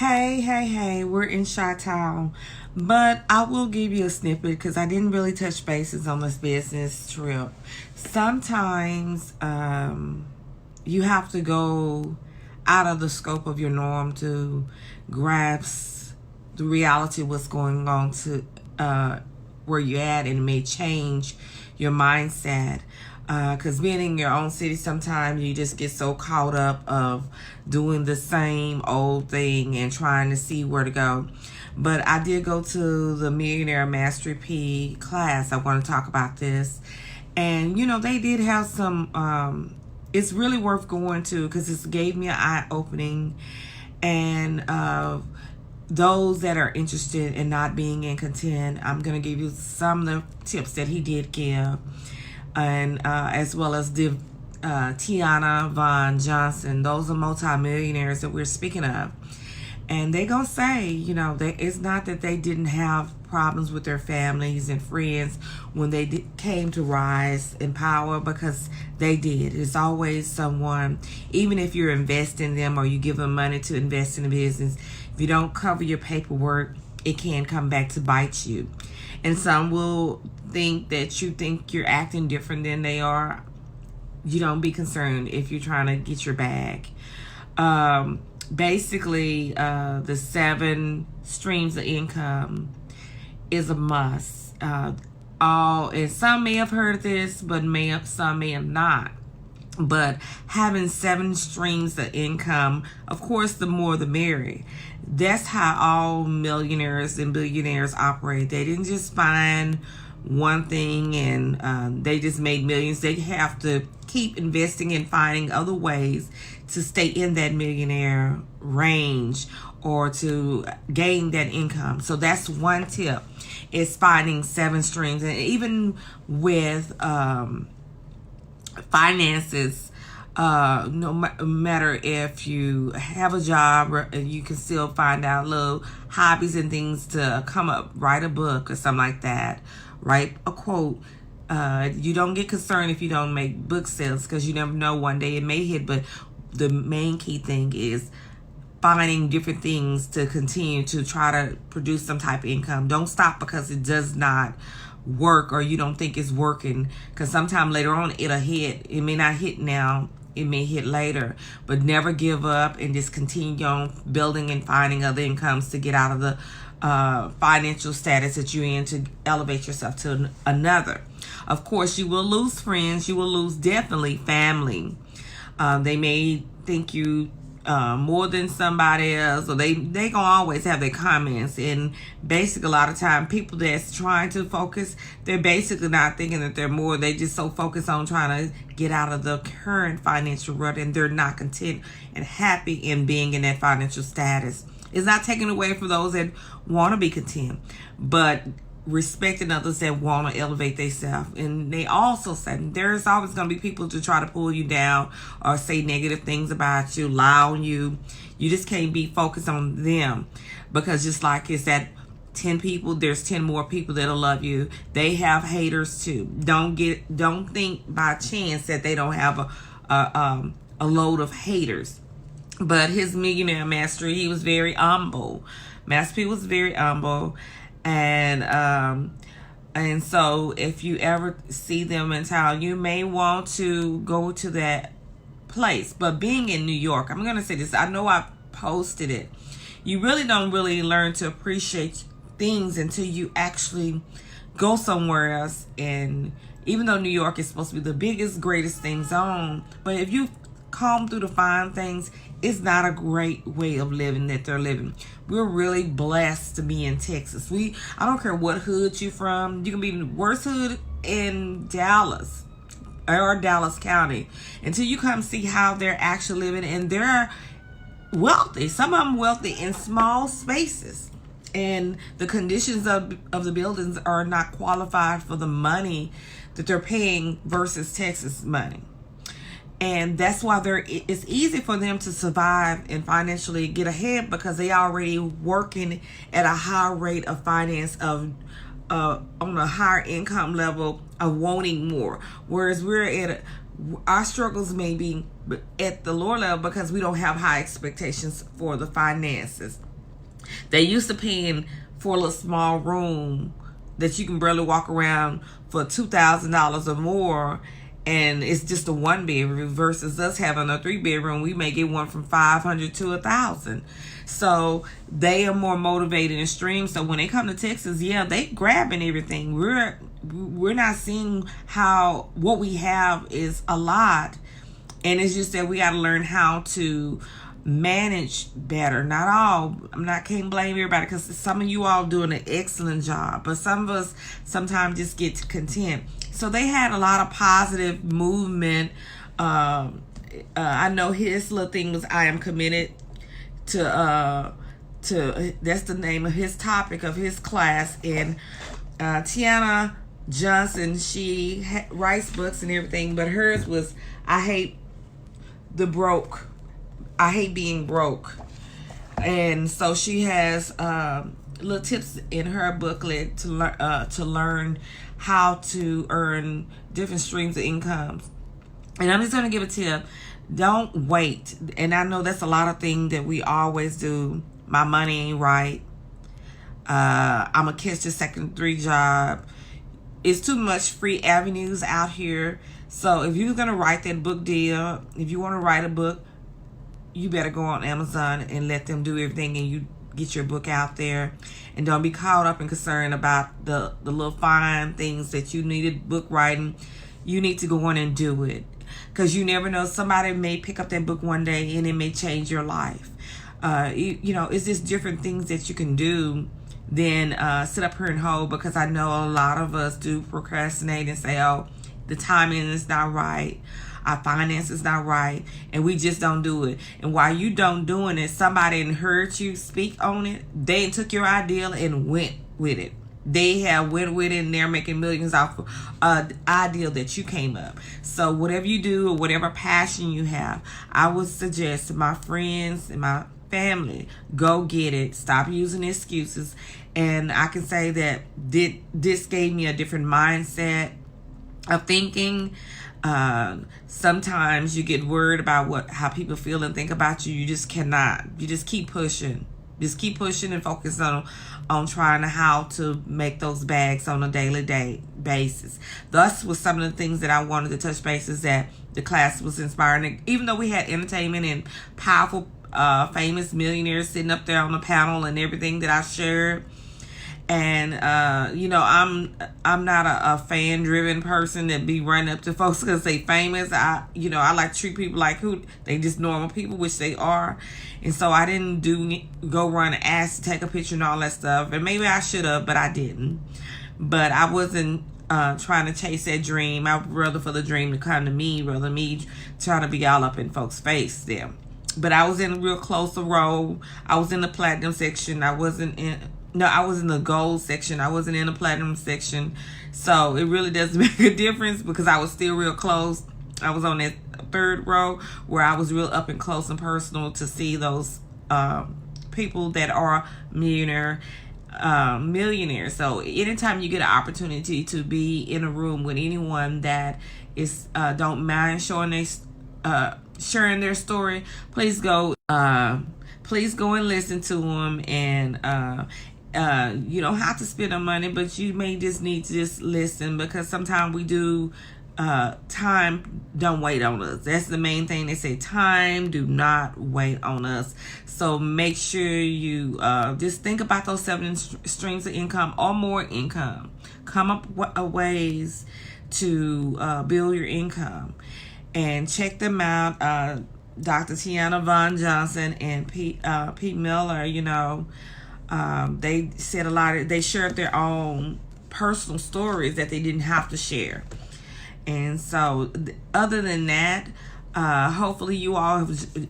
Hey, we're in Chi-Town. But I will give you a snippet because I didn't really touch bases on this business trip. Sometimes you have to go out of the scope of your norm to grasp the reality of what's going on to where you're at, and it may change your mindset. Because being in your own city, sometimes you just get so caught up of doing the same old thing and trying to see where to go. But I did go to the Millionaire Mastery P class. I want to talk about this. And, they did have some, it's really worth going to because it gave me an eye-opening. And those that are interested in not being in content, I'm going to give you some of the tips that he did give. And as well as Tiana Von Johnson. Those are multimillionaires that we're speaking of. And they gonna say, it's not that they didn't have problems with their families and friends when they came to rise in power, because they did. It's always someone, even if you're investing in them or you give them money to invest in a business, if you don't cover your paperwork, it can come back to bite you. And some will think that you think you're acting different than they are. You don't be concerned if you're trying to get your bag. Basically, the 7 streams of income is a must. And some may have heard of this, but some may have not. But having 7 streams of income, of course, the more the merrier. That's how all millionaires and billionaires operate. They didn't just find one thing and they just made millions. They have to keep investing and finding other ways to stay in that millionaire range or to gain that income. So that's one tip, is finding 7 streams. And even with finances, no matter if you have a job, you can still find out little hobbies and things to come up. Write a book or something like that. Write a quote. You don't get concerned if you don't make book sales, because you never know, one day it may hit. But the main key thing is finding different things to continue to try to produce some type of income. Don't stop because it does not work or you don't think it's working, because sometime later on it'll hit. It may not hit now, it may hit later, but never give up and just continue on building and finding other incomes to get out of the financial status that you're in, to elevate yourself to another. Of course, you will lose friends. You will lose definitely family. They may think you more than somebody else, or they gonna always have their comments. And basically, a lot of time, people that's trying to focus, they're basically not thinking that they're more. They just so focused on trying to get out of the current financial rut, and they're not content and happy in being in that financial status. It's not taken away from those that want to be content, but respecting others that want to elevate themselves. And they also said there's always going to be people to try to pull you down or say negative things about you, lie on you. You just can't be focused on them, because just like it's that 10 people, there's 10 more people that'll love you. They have haters too. Don't think by chance that they don't have a load of haters. But his Millionaire Mastery, he was very humble. Master P was very humble. And so if you ever see them in town, you may want to go to that place. But being in New York, I'm going to say this. I know I posted it. You really don't really learn to appreciate things until you actually go somewhere else. And even though New York is supposed to be the biggest, greatest thing zone, but if you comb through the fine things, it's not a great way of living that they're living. We're really blessed to be in Texas. I don't care what hood you're from. You can be in the worst hood in Dallas or Dallas County until you come see how they're actually living. And they're wealthy. Some of them wealthy in small spaces. And the conditions of the buildings are not qualified for the money that they're paying versus Texas money. And that's why it's easy for them to survive and financially get ahead, because they already working at a high rate of finance on a higher income level of wanting more. Whereas our struggles may be at the lower level because we don't have high expectations for the finances. They used to paying for a little small room that you can barely walk around for $2,000 or more, and it's just a 1 bedroom, versus us having a 3 bedroom. We may get one from $500 to $1,000. So they are more motivated and stream. So when they come to Texas, yeah, they grabbing everything. We're not seeing how what we have is a lot, and it's just that we got to learn how to manage better. Not all. Can't blame everybody, because some of you all doing an excellent job, but some of us sometimes just get content. So they had a lot of positive movement. I know his little thing was, I am committed to that's the name of his topic of his class. And Tiana Johnson, she writes books and everything, but hers was, I hate being broke. And so she has little tips in her booklet to learn how to earn different streams of income. And I'm just going to give a tip. Don't wait. And I know that's a lot of things that we always do. My money ain't right. I'm going to catch the second 3 job. It's too much free avenues out here. So if you're going to write that book deal, if you want to write a book, you better go on Amazon and let them do everything, and you get your book out there. And don't be caught up and concerned about the little fine things that you needed book writing. You need to go on and do it, because you never know. Somebody may pick up that book one day and it may change your life. It's just different things that you can do than sit up here and hold, because I know a lot of us do procrastinate and say, oh, the timing is not right, our finance is not right, and we just don't do it. And while you don't doing it, somebody heard you speak on it. They took your idea and went with it. They have went with it, and they're making millions off of the idea that you came up. So whatever you do, or whatever passion you have, I would suggest to my friends and my family, go get it. Stop using excuses. And I can say that this gave me a different mindset of thinking. Sometimes you get worried about how people feel and think about you. You just cannot. You just keep pushing. Just keep pushing and focus on trying how to make those bags on a daily basis. Thus was some of the things that I wanted to touch bases, that the class was inspiring. Even though we had entertainment and powerful, famous millionaires sitting up there on the panel and everything that I shared. And I'm not a fan driven person that be running up to folks because they famous. I like to treat people like they just normal people, which they are. And so I didn't go run and ask to take a picture and all that stuff. And maybe I should have, but I didn't. But I wasn't trying to chase that dream. I would rather for the dream to come to me, rather than me trying to be all up in folks' face there. But I was in a real close row. I was in the platinum section. I was in the gold section. I wasn't in the platinum section. So it really doesn't make a difference, because I was still real close. I was on that 3rd row where I was real up and close and personal to see those people that are millionaires. So anytime you get an opportunity to be in a room with anyone that is don't mind sharing their story, please go and listen to them. And you don't have to spend the money, but you may just need to just listen, because sometimes we do time don't wait on us. That's the main thing. They say time do not wait on us. So make sure you just think about those 7 streams of income or more income. Come up with ways to build your income, and check them out. Dr. Tiana Von Johnson and Pete Miller, they said they shared their own personal stories that they didn't have to share. And so other than that, hopefully you all have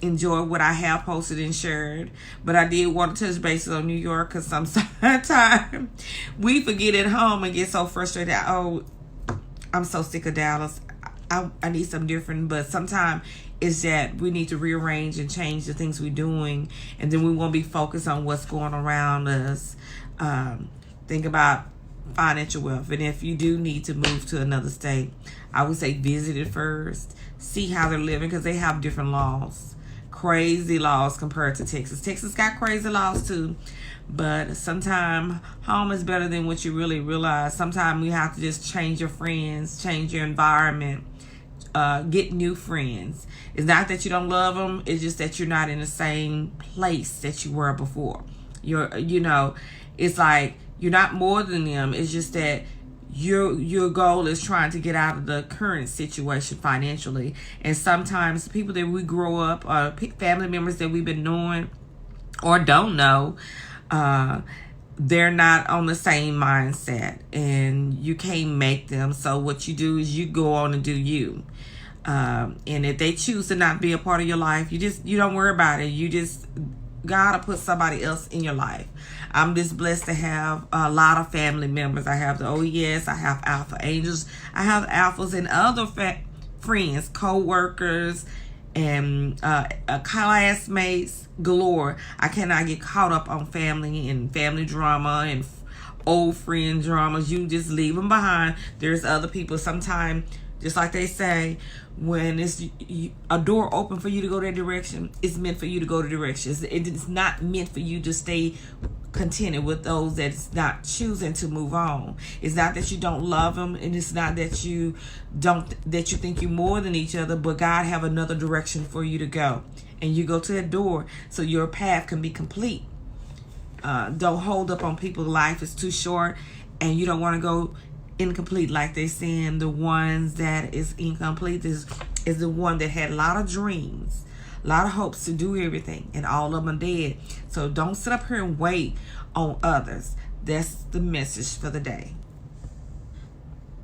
enjoyed what I have posted and shared. But I did want to touch bases on New York, because sometimes we forget at home and get so frustrated. Oh, I'm so sick of Dallas. I need something different. But sometimes it's that we need to rearrange and change the things we're doing, and then we won't be focused on what's going around us. Think about financial wealth. And if you do need to move to another state, I would say visit it first. See how they're living, because they have different laws. crazy laws compared to Texas. Texas got crazy laws too, but sometimes home is better than what you really realize. Sometimes you have to just change your friends, change your environment, get new friends. It's not that you don't love them, it's just that you're not in the same place that you were before. It's like you're not more than them. It's just that your goal is trying to get out of the current situation financially. And sometimes people that we grow up, family members that we've been knowing or don't know, they're not on the same mindset, and you can't make them. So what you do is you go on and do you. And if they choose to not be a part of your life, you don't worry about it. God will put somebody else in your life. I'm just blessed to have a lot of family members. I have the OES, I have Alpha Angels, I have Alphas and other friends, co-workers, and classmates galore. I cannot get caught up on family and family drama and old friend dramas. You just leave them behind. There's other people. Sometimes, just like they say, when it's a door open for you to go that direction, it's meant for you to go the direction. It's not meant for you to stay contented with those that's not choosing to move on. It's not that you don't love them, and it's not that you think you're more than each other, but God have another direction for you to go, and you go to that door so your path can be complete. Don't hold up on people's life. It's too short, and you don't want to go incomplete. Like they saying, the ones that is incomplete is the one that had a lot of dreams, a lot of hopes to do everything, and all of them are dead. So don't sit up here and wait on others. That's the message for the day.